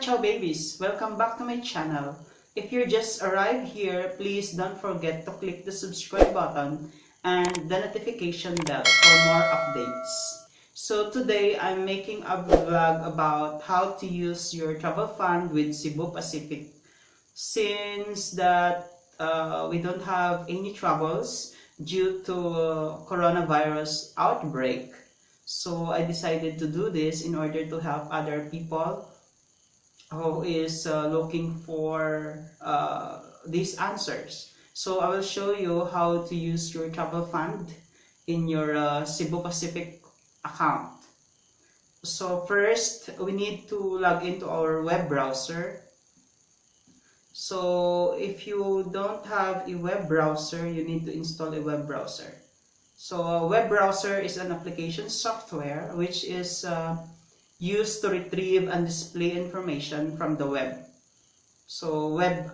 ciao babies! Welcome back to my channel. If you just arrived here, please don't forget to click the subscribe button and the notification bell for more updates. So today I'm making a vlog about how to use your travel fund with Cebu Pacific. Since that we don't have any troubles due to coronavirus outbreak, so I decided to do this in order to help other people who is looking for these answers. So I will show you how to use your travel fund in your Cebu Pacific account. So first, we need to log into our web browser. So if you don't have a web browser, you need to install a web browser. So a web browser is an application software which is used to retrieve and display information from the web. So web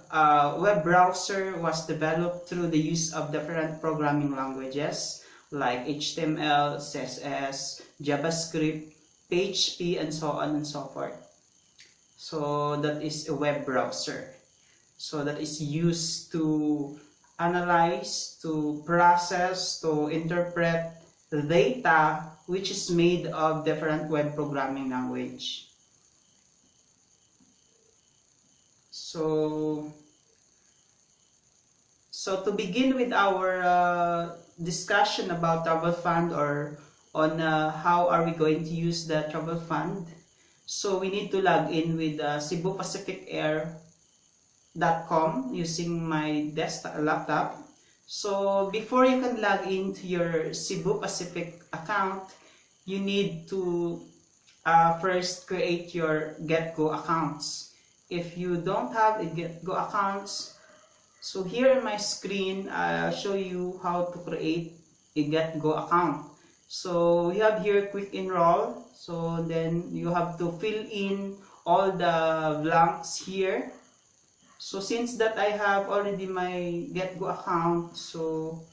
browser was developed through the use of different programming languages like HTML, CSS, JavaScript, PHP, and so on and so forth. So that is a web browser. So that is used to analyze, to process, to interpret the data which is made of different web programming language. So to begin with our discussion about travel fund, or on how are we going to use the travel fund, so we need to log in with cebupacificair.com using my desktop laptop. So before you can log into your Cebu Pacific account, you need to first create your GetGo accounts. If you don't have a GetGo accounts, so here in my screen I'll show you how to create a GetGo account. So we have here quick enroll, so then you have to fill in all the blanks here. So since that I have already my GetGo account, so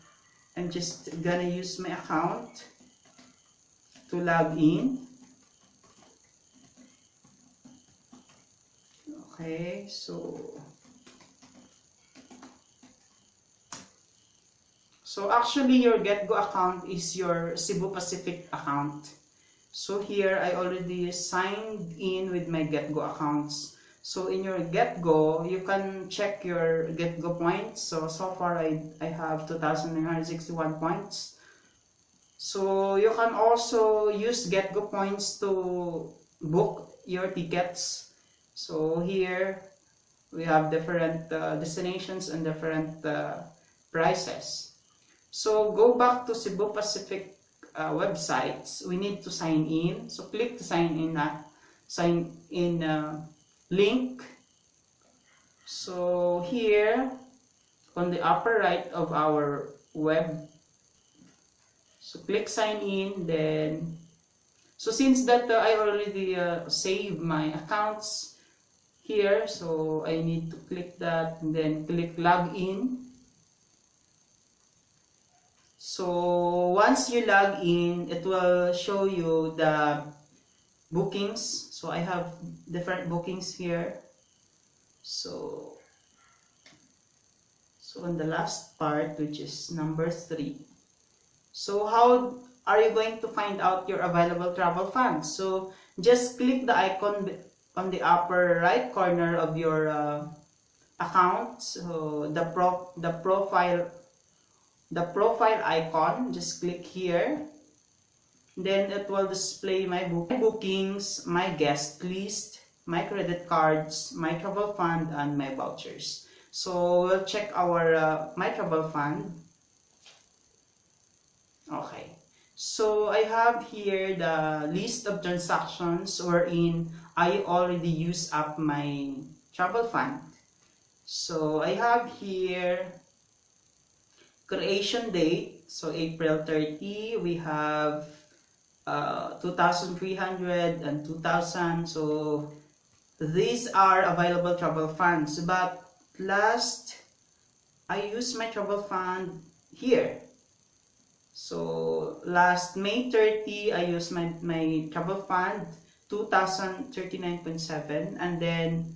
I'm just gonna use my account to log in. Okay, so actually your GetGo account is your Cebu Pacific account. So here I already signed in with my GetGo accounts. So in your GetGo, you can check your GetGo points. So far I have 2,961 points. So you can also use GetGo points to book your tickets. So here we have different destinations and different prices. So go back to Cebu Pacific websites. We need to sign in. So click to sign in link. So here on the upper right of our web, so click sign in. Then so since that I already saved my accounts here, so I need to click that and then click log in. So once you log in, it will show you the bookings. So I have different bookings here. So on the last part, which is number 3. So how are you going to find out your available travel funds? So just click the icon on the upper right corner of your account. So the profile icon, just click here. Then it will display my bookings, my guest list, my credit cards, my travel fund, and my vouchers. So we'll check our my travel fund. Okay, so I have here the list of transactions wherein I already used up my travel fund. So I have here creation date, so April 30, we have 2,300 and 2,000. So these are available travel funds. But last, I used my travel fund here. So last May 30, I used my travel fund 2,039.7, and then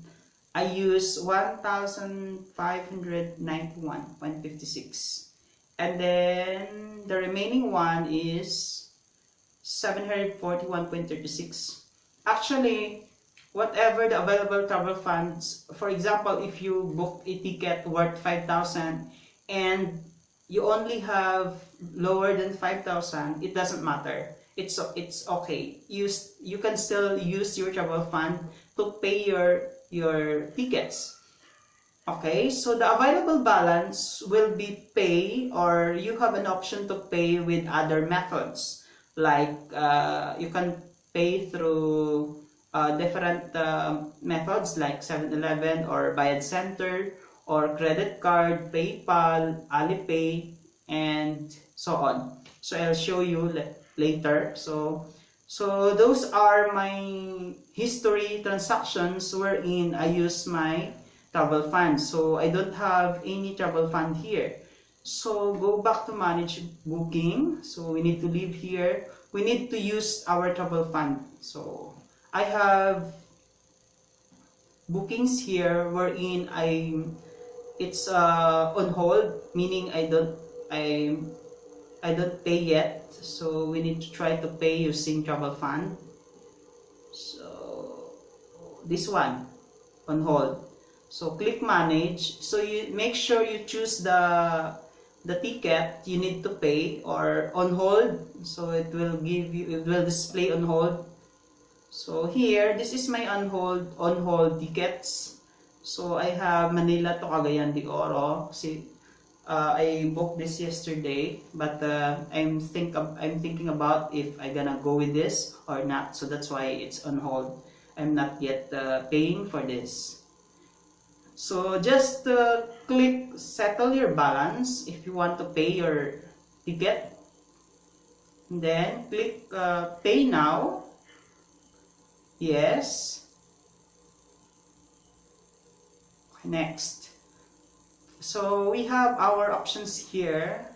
I use 1,591.56, and then the remaining one is 741.36. Actually, whatever the available travel funds, for example, if you book a ticket worth 5,000 and you only have lower than 5,000, it doesn't matter. It's okay. You can still use your travel fund to pay your tickets. Okay, so the available balance will be pay, or you have an option to pay with other methods. Like you can pay through different methods like 7-Eleven or Bayad Center or credit card, PayPal, Alipay, and so on. So I'll show you later. So those are my history transactions wherein I use my travel fund. So I don't have any travel fund here. So go back to manage booking. So we need to leave here. We need to use our travel fund. So I have bookings here wherein it's on hold, meaning I don't pay yet. So we need to try to pay using travel fund. So this one on hold. So click manage. So you make sure you choose the ticket you need to pay or on hold. So it will display on hold. So here, this is my on hold tickets. So I have Manila to Cagayan de Oro. See, I booked this yesterday, but I'm thinking about if I'm gonna go with this or not. So that's why it's on hold. I'm not yet paying for this. So just click settle your balance if you want to pay your ticket. And then click pay now. Yes. Next. So we have our options here.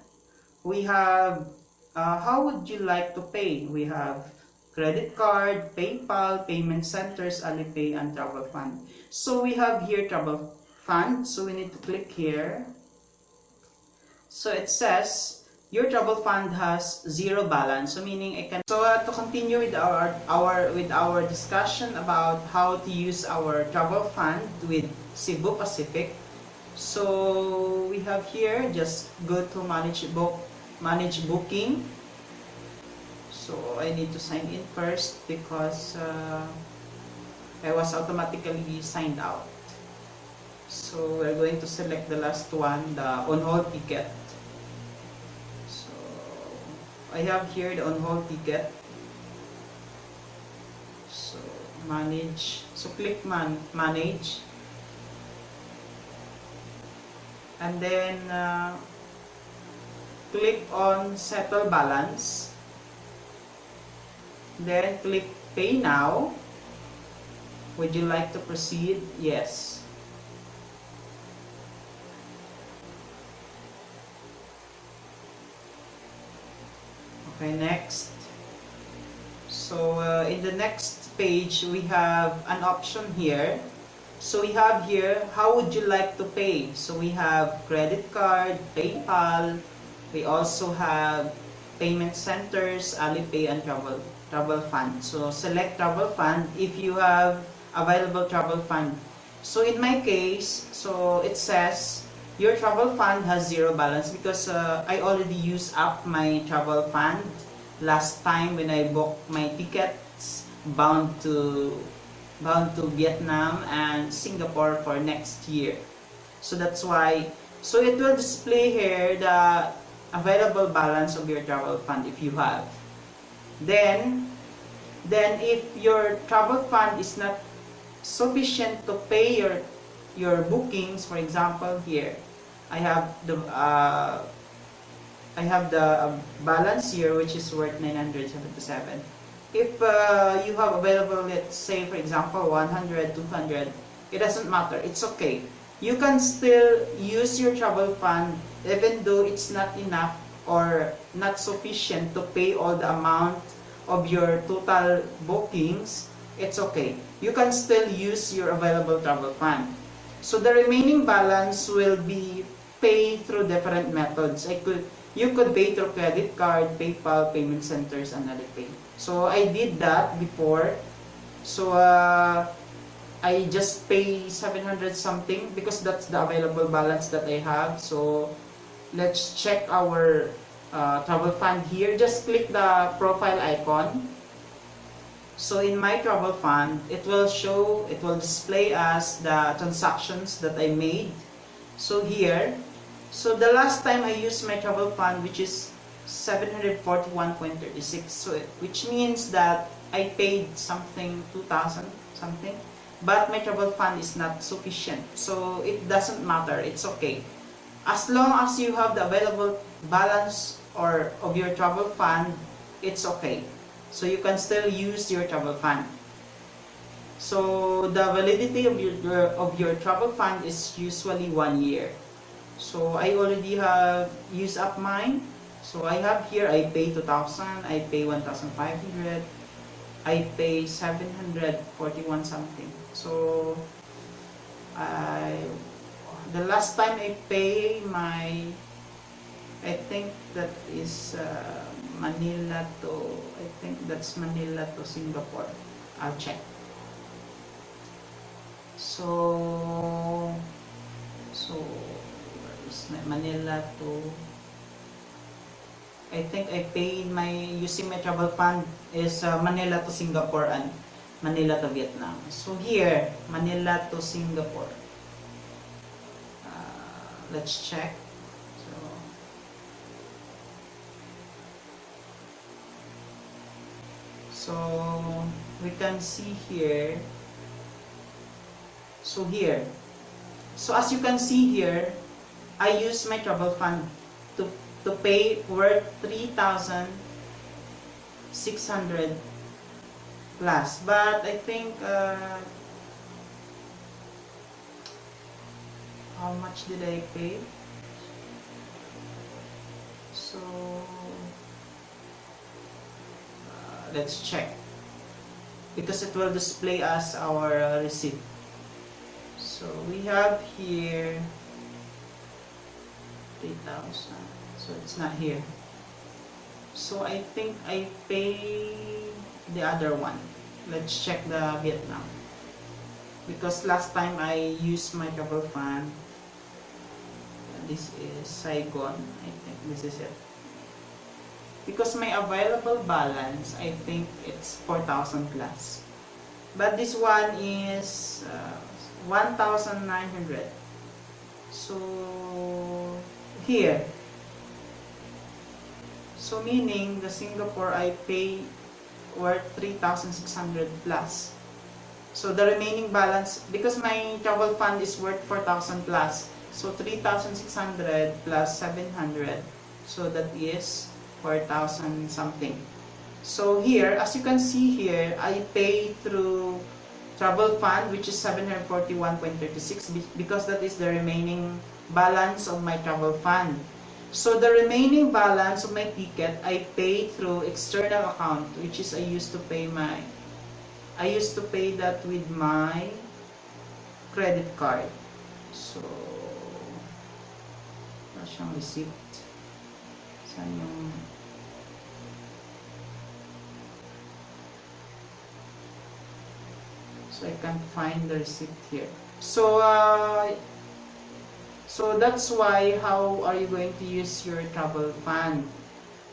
We have how would you like to pay? We have credit card, PayPal, payment centers, Alipay, and travel fund. So we have here travel fund. So we need to click here. So it says your travel fund has zero balance. So meaning I can. So to continue with our discussion about how to use our travel fund with Cebu Pacific. So we have here, just go to manage booking. So I need to sign in first because I was automatically signed out. So we're going to select the last one, the on hold ticket. So I have here the on hold ticket. So manage. So click manage. And then click on settle balance, then click pay now. Would you like to proceed? Yes. Okay, next. So in the next page we have an option here. So we have here, how would you like to pay? So we have credit card, PayPal. We also have payment centers, Alipay, and travel fund. So select travel fund if you have available travel fund. So in my case, so it says your travel fund has zero balance because I already used up my travel fund last time when I booked my tickets bound to Vietnam and Singapore for next year. So that's why, so it will display here the available balance of your travel fund if you have. Then if your travel fund is not sufficient to pay your bookings, for example here, I have the balance here which is worth 977. If you have available, let's say for example 100, 200, it doesn't matter, it's okay. You can still use your travel fund even though it's not enough or not sufficient to pay all the amount of your total bookings. it's okay. You can still use your available travel fund. So the remaining balance will be paid through different methods. You could pay through credit card, PayPal, payment centers, and Alipay. So I did that before. So I just pay 700 something because that's the available balance that I have. So let's check our travel fund here. Just click the profile icon. So in my travel fund, it will display us the transactions that I made. So here, so the last time I used my travel fund, which is 741.36, so which means that I paid something 2,000 something, but my travel fund is not sufficient. So it doesn't matter, it's okay. As long as you have the available balance or of your travel fund, it's okay. So you can still use your travel fund. So the validity of your travel fund is usually 1 year. So I already have used up mine. So I have here, I pay 2,000, I pay 1,500, I pay 741 something. So the last time I pay I think that is Manila to, I think that's Manila to Singapore. I'll check. So where is Manila to, I think I paid using my travel fund is Manila to Singapore and Manila to Vietnam. So here, Manila to Singapore. Let's check. So we can see here. So here. So as you can see here, I use my travel fund to pay worth 3,600 plus. But I think how much did I pay? So let's check, because it will display us our receipt. So we have here 3,000, so it's not here. So I think I pay the other one. Let's check the Vietnam, because last time I used my travel fund. This is Saigon, I think this is it. Because my available balance, I think it's 4,000 plus. But this one is 1,900. So here. So meaning the Singapore I pay worth 3,600 plus. So the remaining balance, because my travel fund is worth 4,000 plus. So 3,600 plus 700. So that is 4,000 something. So here, as you can see here, I pay through travel fund, which is 741.36, because that is the remaining balance of my travel fund. So the remaining balance of my ticket, I pay through external account, which is I used to pay that with my credit card. So wala siyang receipt. So I can't find the receipt here. So that's why, how are you going to use your travel fund?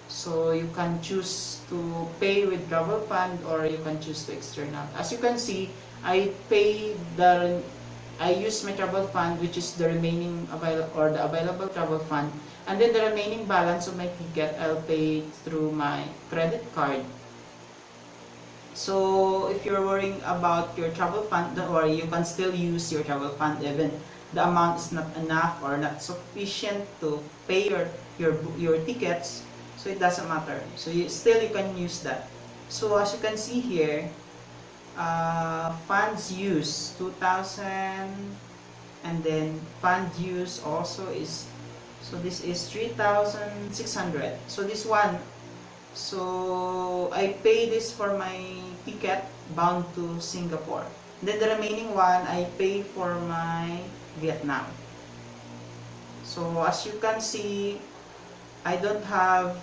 So you can choose to pay with travel fund, or you can choose to external. As you can see, I use my travel fund, which is the remaining available travel fund, and then the remaining balance of my ticket I'll pay through my credit card. So if you're worrying about your travel fund, don't worry, you can still use your travel fund even the amount is not enough or not sufficient to pay your tickets. So it doesn't matter. So you can use that. So as you can see here, funds use 2,000, and then fund use also is, so this is 3,600. So this one, so I pay this for my ticket bound to Singapore. Then the remaining one, I pay for my Vietnam. So as you can see, I don't have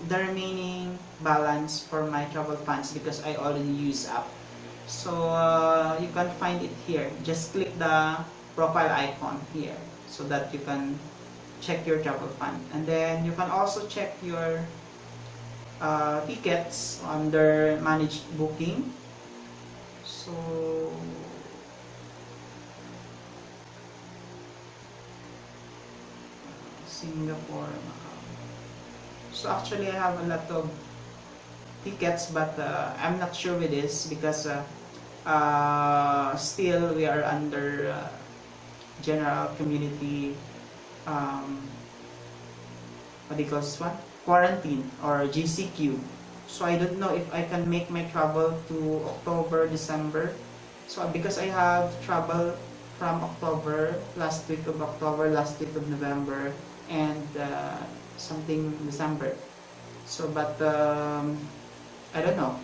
the remaining balance for my travel funds because I already used up. So you can find it here. Just click the profile icon here so that you can check your travel fund. And then you can also check your tickets under managed booking. So Singapore, Macau. So actually I have a lot of tickets, but I'm not sure with this because still we are under general community what do you call this one? Quarantine or GCQ. So I don't know if I can make my travel to October, December. So because I have travel from October, last week of October, last week of November, and something December. So but I don't know.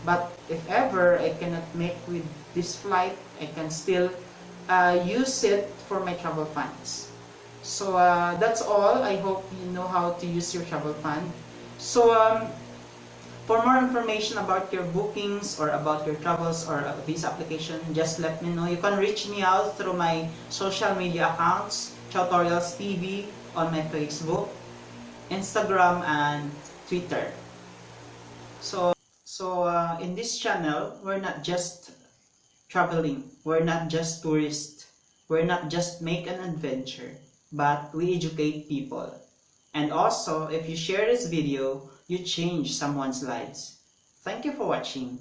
But if ever I cannot make with this flight, I can still use it for my travel funds. So that's all. I hope you know how to use your travel fund. So for more information about your bookings or about your travels or visa application, just let me know. You can reach me out through my social media accounts, Tutorials TV on my Facebook, Instagram, and Twitter. So in this channel, we're not just traveling, we're not just tourists, we're not just make an adventure, but we educate people. And also, if you share this video, you change someone's lives. Thank you for watching.